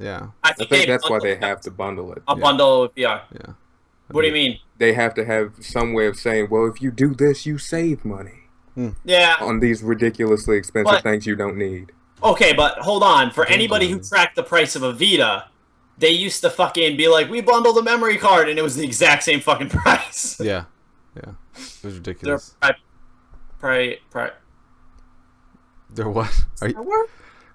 yeah. I think that's why they have to bundle it. A bundle with VR. Yeah. What do you mean? They have to have some way of saying, well, if you do this, you save money. Yeah. On these ridiculously expensive things you don't need. Okay, but hold on. For anybody who tracked the price of a Vita, they used to fucking be like, we bundled a memory card, and it was the exact same fucking price. Yeah. It was ridiculous. They're what? Are you?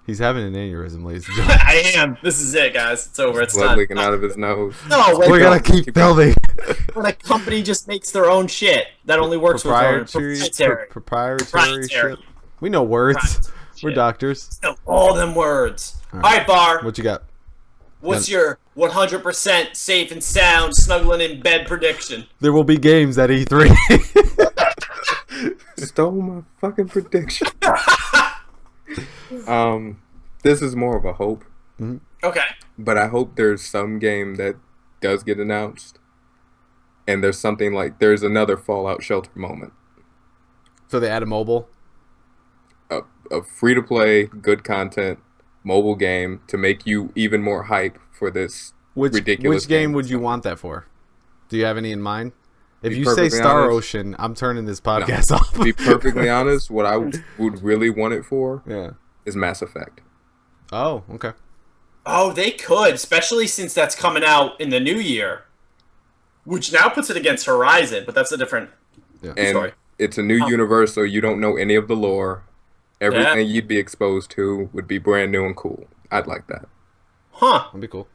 He's having an aneurysm, ladies and gentlemen. I am. This is it, guys. It's over. It's blood done. leaking out of his nose. No, we're gonna keep filming. When a company just makes their own shit that only works with proprietary shit. We know words. We're doctors. Know all them words. All right, Bar. What you got? What's your 100% safe and sound snuggling in bed prediction? There will be games at E3. Stole my fucking prediction. This is more of a hope. Mm-hmm. Okay. But I hope there's some game that does get announced, and there's something like there's another Fallout Shelter moment. So they add a mobile? A free-to-play, good content mobile game to make you even more hype for this ridiculous Which game game. would you want that for? Do you have any in mind? If Be you say Star honest, Ocean, I'm turning this podcast off. To be perfectly honest, what I would really want it for is Mass Effect. Oh, okay. Oh, they could, especially since that's coming out in the new year, which now puts it against Horizon, but that's a different story. It's a new universe, so you don't know any of the lore. Everything you'd be exposed to would be brand new and cool. I'd like that. Huh. That'd be cool.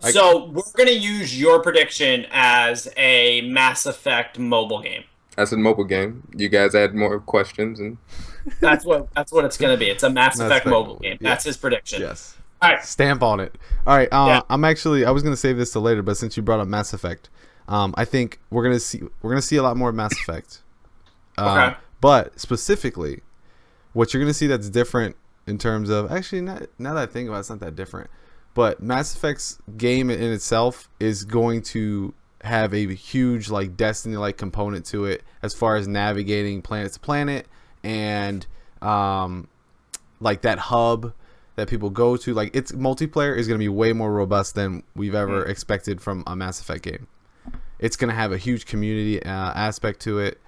So we're going to use your prediction as a Mass Effect mobile game. That's a mobile game. You guys add more questions, and that's what it's going to be. It's a Mass Effect mobile game. That's his prediction. Yes. All right. Stamp on it. All right. I was going to save this till later, but since you brought up Mass Effect, I think we're going to see a lot more Mass Effect. Okay. But specifically, what you're going to see that's different in terms of actually now that I think about it, it's not that different. But Mass Effect's game in itself is going to have a huge like Destiny-like component to it as far as navigating planet to planet and like that hub that people go to. Like its multiplayer is going to be way more robust than we've ever expected from a Mass Effect game. It's going to have a huge community aspect to it.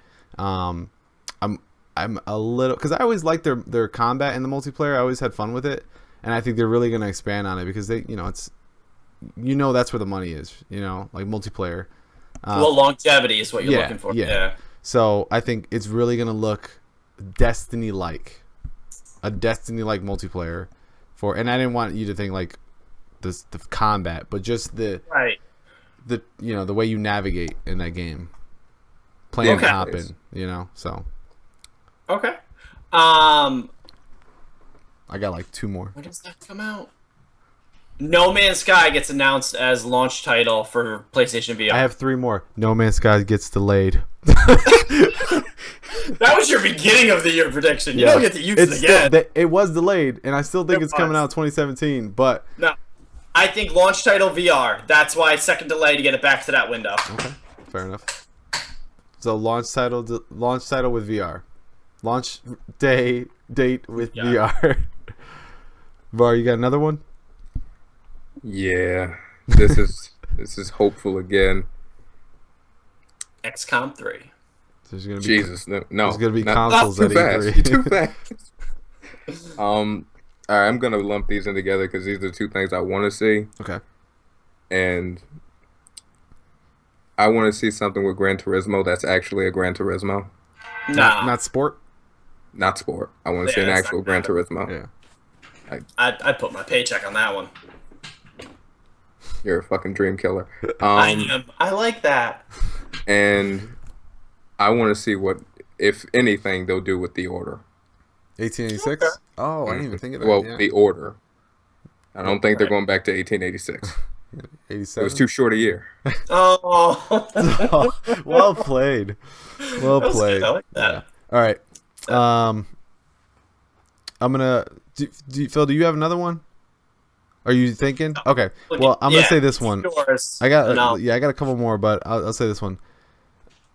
I'm a little, because I always liked their combat in the multiplayer. I always had fun with it, and I think they're really going to expand on it because they, it's, that's where the money is, like multiplayer. Well, longevity is what you're looking for. Yeah. So I think it's really going to look Destiny-like, a Destiny-like multiplayer for, and I didn't want you to think like the combat, but just the way you navigate in that game, playing hopping, so. Okay. I got like 2 more. When does that come out? No Man's Sky gets announced as launch title for PlayStation VR. I have 3 more. No Man's Sky gets delayed. That was your beginning of the year prediction. You don't get to use it again. It was delayed, and I still think it's coming out 2017. But no, I think launch title VR. That's why second delay to get it back to that window. Okay, fair enough. So launch title with VR. Launch date with VR. Var, you got another one? Yeah, this is hopeful again. XCOM 3. There's gonna be no. There's gonna be consoles at E3. You're too fast. All right, I'm gonna lump these in together because these are 2 things I want to see. Okay. And I want to see something with Gran Turismo that's actually a Gran Turismo. Nah. Not sport. Not sport. I want to see an actual Gran Turismo. Yeah. I'd put my paycheck on that one. You're a fucking dream killer. I am. I like that. And I want to see what, if anything, they'll do with The Order. 1886? Okay. Oh, I didn't even think of that. Well, The Order. I don't think they're going back to 1886. 87? It was too short a year. Oh. Well played. Well played. I like that. Yeah. All right. I'm gonna. Phil, do you have another one? Are you thinking? Okay. Well, I'm gonna say this one. I got a couple more, but I'll say this one.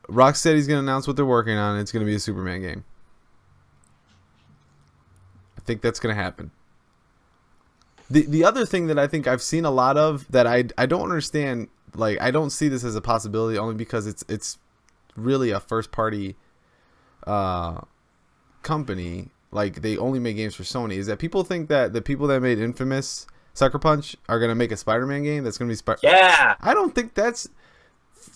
Rocksteady's gonna announce what they're working on. It's gonna be a Superman game. I think that's gonna happen. The other thing that I think I've seen a lot of that I don't understand, like I don't see this as a possibility only because it's really a first party company. Like they only make games for Sony. Is that people think that the people that made Infamous, Sucker Punch are gonna make a Spider-Man game that's gonna be Yeah. I don't think that's.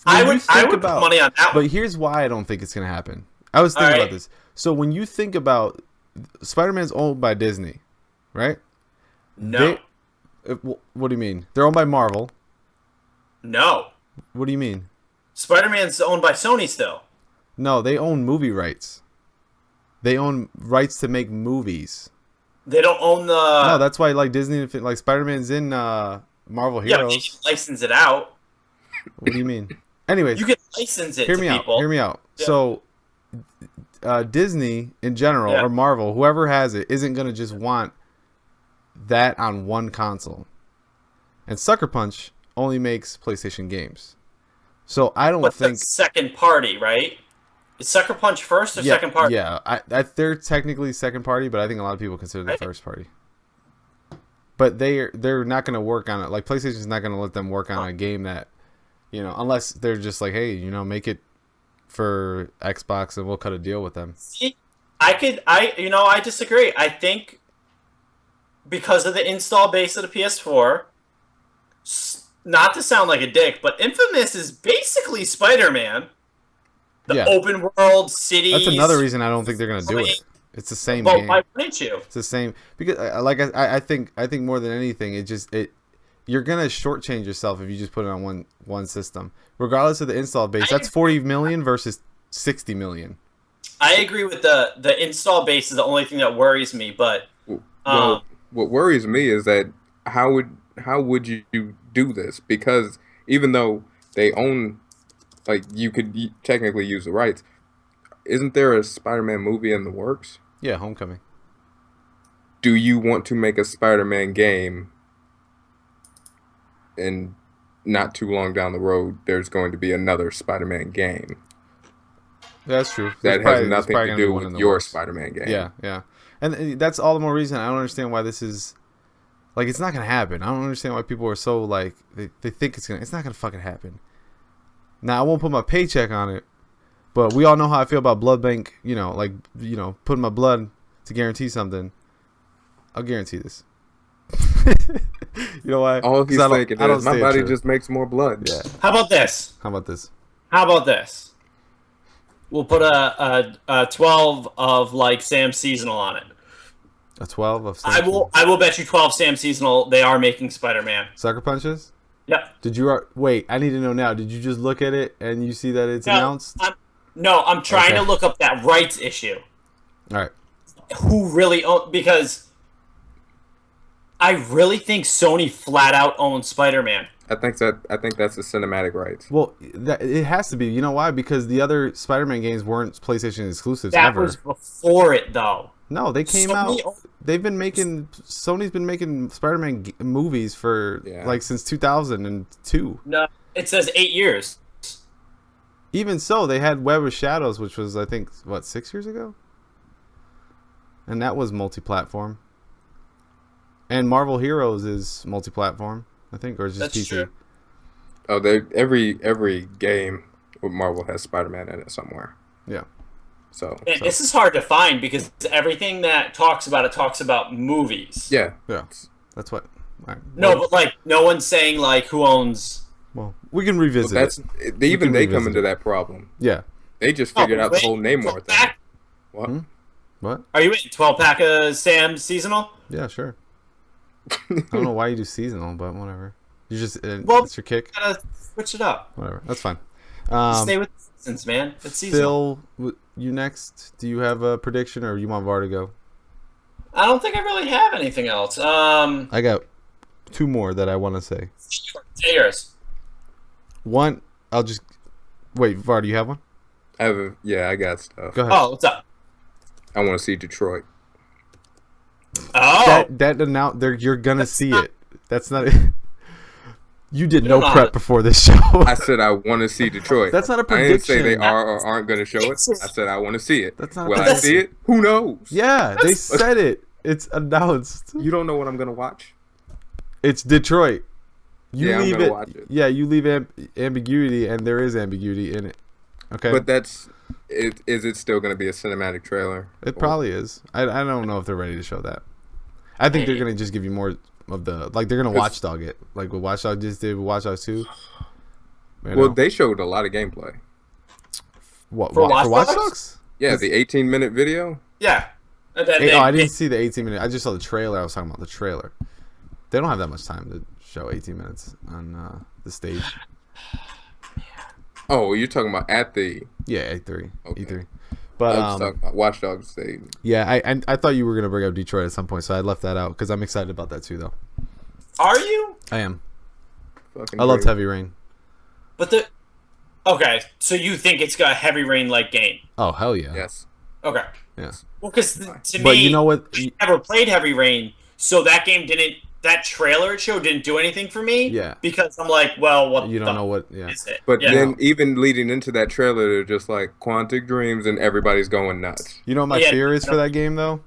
I would put money on that one. But here's why I don't think it's gonna happen. I was thinking about this. So when you think about Spider-Man's owned by Disney, right? No. What do you mean? They're owned by Marvel. No. What do you mean? Spider-Man's owned by Sony still. No, they own movie rights. They own rights to make movies. They don't own the. No, that's why like Disney, like Spider-Man's in Marvel Heroes. Yeah, but you can license it out. What do you mean? Anyways, you can license it hear to me people. Hear me out. Yeah. So, Disney in general or Marvel, whoever has it, isn't gonna just want that on one console. And Sucker Punch only makes PlayStation games. So I don't think second party, right? Is Sucker Punch first or second party? Yeah, they're technically second party, but I think a lot of people consider them first party. But they're not going to work on it. Like PlayStation's not going to let them work on a game that, unless they're just like, hey, make it for Xbox and we'll cut a deal with them. See, I disagree. I think because of the install base of the PS4, not to sound like a dick, but Infamous is basically Spider-Man. The open world cities. That's another reason I don't think they're gonna do it. It's the same game. Well, why wouldn't you? It's the same because, I think more than anything, you're gonna shortchange yourself if you just put it on one system, regardless of the install base. That's 40 million versus 60 million. I agree with the install base is the only thing that worries me, but what worries me is that how would you do this? Because even though they own. Like, you could technically use the rights. Isn't there a Spider-Man movie in the works? Yeah, Homecoming. Do you want to make a Spider-Man game and not too long down the road there's going to be another Spider-Man game? That's true. That has nothing to do with your Spider-Man game. Yeah. And that's all the more reason I don't understand why this is... Like, it's not going to happen. I don't understand why people are so, like... They think it's not going to fucking happen. Now, I won't put my paycheck on it, But we all know how I feel about blood bank. You know, like putting my blood to guarantee something. I'll guarantee this. You know why? All he's thinking is my body just makes more blood. Yeah. How about this? How about this? We'll put a 12 of like Sam Seasonal on it. A 12 of Sam I will bet you 12 Sam Seasonal. They are making Spider-Man. Sucker Punches? Yep. Did you wait? I need to know now. Did you just look at it and you see that it's announced? I'm trying to look up that rights issue. All right. Who really because I really think Sony flat out owns Spider-Man. I think that's the cinematic rights. Well, it has to be. You know why? Because the other Spider-Man games weren't PlayStation exclusives that ever. Was before it though. No, they came out. Sony's been making Spider-Man movies for like since 2002. No, it says 8 years. Even so, they had Web of Shadows, which was I think 6 years ago, and that was multi-platform. And Marvel Heroes is multi-platform, I think, or just That's PC. True. Oh, every game with Marvel has Spider-Man in it somewhere. Yeah. So this is hard to find because everything that talks about movies. Yeah. That's what. Right. No, but like no one's saying like who owns. Well, we can revisit it. They come into that problem. Yeah. They just figured out the whole Namor thing. What? What? Are you in 12-pack of Sam Seasonal? Yeah, sure. I don't know why you do seasonal, but whatever. You just it's your kick. Gotta switch it up. Whatever, that's fine. Stay with the seasons, man. It's seasonal. Phil, you next. Do you have a prediction, or you want VAR to go? I don't think I really have anything else. I got 2 more that I want to say. Say yours. One, I'll just wait. VAR, do you have one? I got stuff. Go ahead. Oh, what's up? I want to see Detroit. Oh, you're gonna see it. That's not it. You did no prep before this show. I said I want to see Detroit. That's not a prediction. I didn't say they are or aren't going to show it. I said I want to see it. That's not. Will I see it? Who knows? Yeah, they said it. It's announced. You don't know what I'm going to watch? It's Detroit. I'm going to watch it. Yeah, you leave ambiguity, and there is ambiguity in it. Okay. But is it still going to be a cinematic trailer? It probably is. I don't know if they're ready to show that. I think they're going to just give you more of the, like, they're going to watchdog it. Like what Watchdog just did with Watch Dogs 2. Well, they showed a lot of gameplay. What, for Watch Dogs? Yeah, the 18-minute video. Yeah. I didn't see the 18-minute. I just saw the trailer. I was talking about the trailer. They don't have that much time to show 18 minutes on the stage. Oh, you're talking about at the... Yeah, E3. Okay. E3. But, I was talking about Watch Dogs stage. Yeah, I thought you were going to bring up Detroit at some point, so I left that out because I'm excited about that too, though. Are you? I am. Fucking I loved great. Heavy Rain. But okay, so you think it's got a Heavy Rain like game? Oh, hell yeah. Yes. Okay. Yes. Well, because to me, But you know what? I never played Heavy Rain, so that game that trailer show didn't do anything for me. Yeah. Because I'm like, well, what You don't know what, yeah. is it? But Yeah. then even leading into that trailer, they're just like Quantic Dreams and everybody's going nuts. You know what my fear is for that game, though?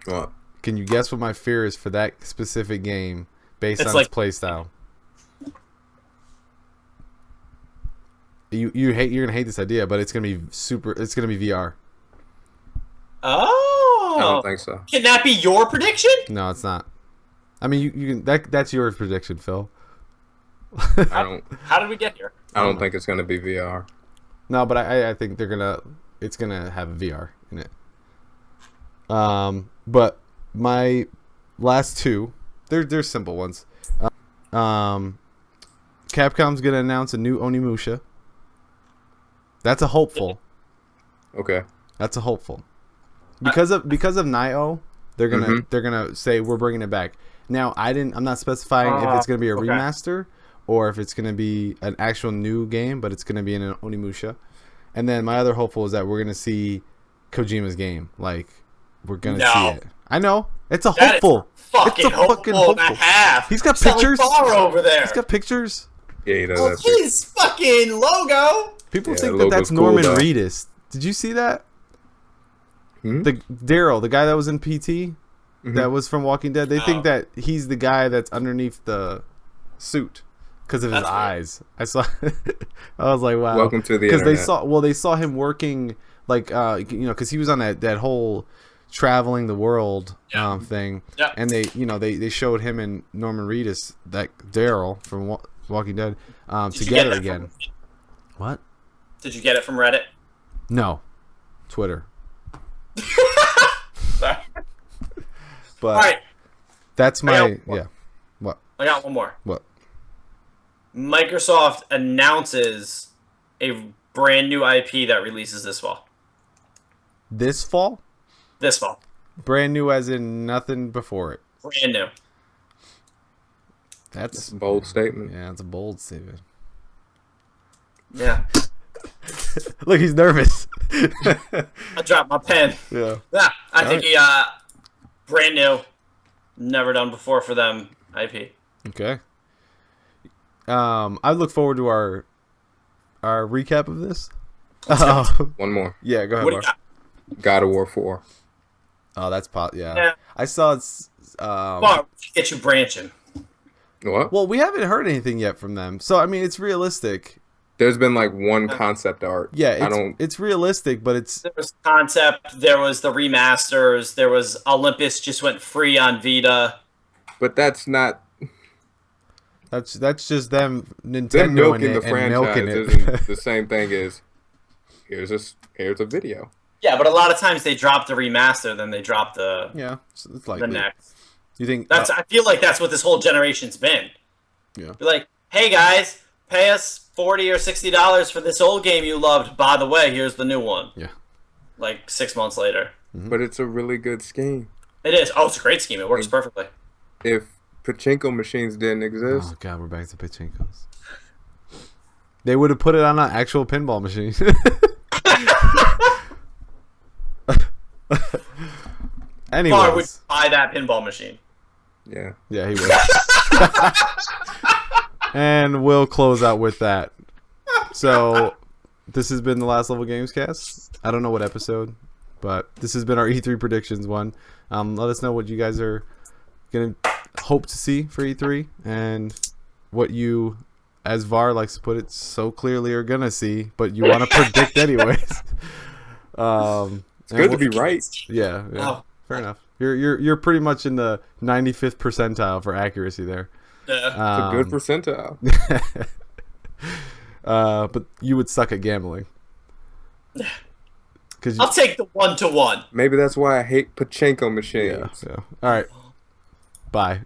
What? Can you guess what my fear is for that specific game based on its playstyle? You're gonna hate this idea, but it's gonna be VR. Oh. I don't think so. Can that be your prediction? No, it's not. I mean, you can. That's your prediction, Phil. How did we get here? I don't think it's gonna be VR. No, but I think it's gonna have VR in it. But my last 2, they're simple ones. Capcom's gonna announce a new Onimusha. That's a hopeful. Okay. That's a hopeful. Because of Nioh, they're gonna say we're bringing it back. Now I'm not specifying if it's gonna be a remaster or if it's gonna be an actual new game, but it's gonna be in an Onimusha. And then my other hopeful is that we're gonna see Kojima's game. Like we're gonna see it. I know it's a hopeful. Fucking it's a fucking hopeful and a half. He's got pictures. Far over there. He's got pictures. Yeah, he does. Oh, his fucking logo. People Yeah, think the that's logo's cool, Norman though. Reedus. Did you see that? Hmm? The Daryl, the guy that was in PT, that was from Walking Dead. They think that he's the guy that's underneath the suit, because of his That's weird. eyes. I saw. I was like, wow. Welcome to the Because internet. they saw him working like because he was on that whole traveling the world thing, Yeah. and they showed him and Norman Reedus, that Daryl from Walking Dead, Did you together get that again. What? Did you get it from Reddit? No, Twitter. Sorry. But All right, that's I my got one. yeah. What? I got one more. What? Microsoft announces a brand new IP that releases this fall. This fall? This fall. Brand new, as in nothing before it. Brand new. That's a bold statement. Yeah, it's a bold statement. Yeah. Look, he's nervous. I dropped my pen. Yeah. Yeah, I think Alright. brand new, never done before for them IP. Okay. I look forward to our recap of this. One more. Yeah, go ahead, What do Mark. you got? God of War 4. Oh, that's yeah. Yeah. I saw it's. Mark, get you branching. What? Well, we haven't heard anything yet from them, so I mean, it's realistic. There's been like one concept art. Yeah, I don't. it's realistic, but it's There was concept. There was the remasters. There was Olympus just went free on Vita. But that's not. that's just them Them Nintendo milking the and milking franchise it. isn't the same thing as here's a video. Yeah, but a lot of times they drop the remaster, then they drop the Yeah, it's like the next. You think That's I feel like that's what this whole generation's been. Yeah. Be like, hey guys, pay us $40 or $60 for this old game you loved. By the way, here's the new one. Yeah. Like 6 months later. But it's a really good scheme. It is. Oh, it's a great scheme. It works perfectly. If pachinko machines didn't exist, Oh god, we're back to pachinkos. They would have put it on an actual pinball machine. Or would Anyways, buy that pinball machine. yeah. yeah, he would. And we'll close out with that. So, this has been the Last Level Gamescast. I don't know what episode, but this has been our E3 predictions one. Let us know what you guys are gonna hope to see for E3 and what you, as VAR likes to put it so clearly, are gonna see, but you want to predict anyways. It's good to be right. Yeah, Oh. fair enough. You're pretty much in the 95th percentile for accuracy there. Yeah. It's a good percentile. But you would suck at gambling. Cause I'll take the 1-to-1. Maybe that's why I hate pachinko machines. yeah. All right. Bye.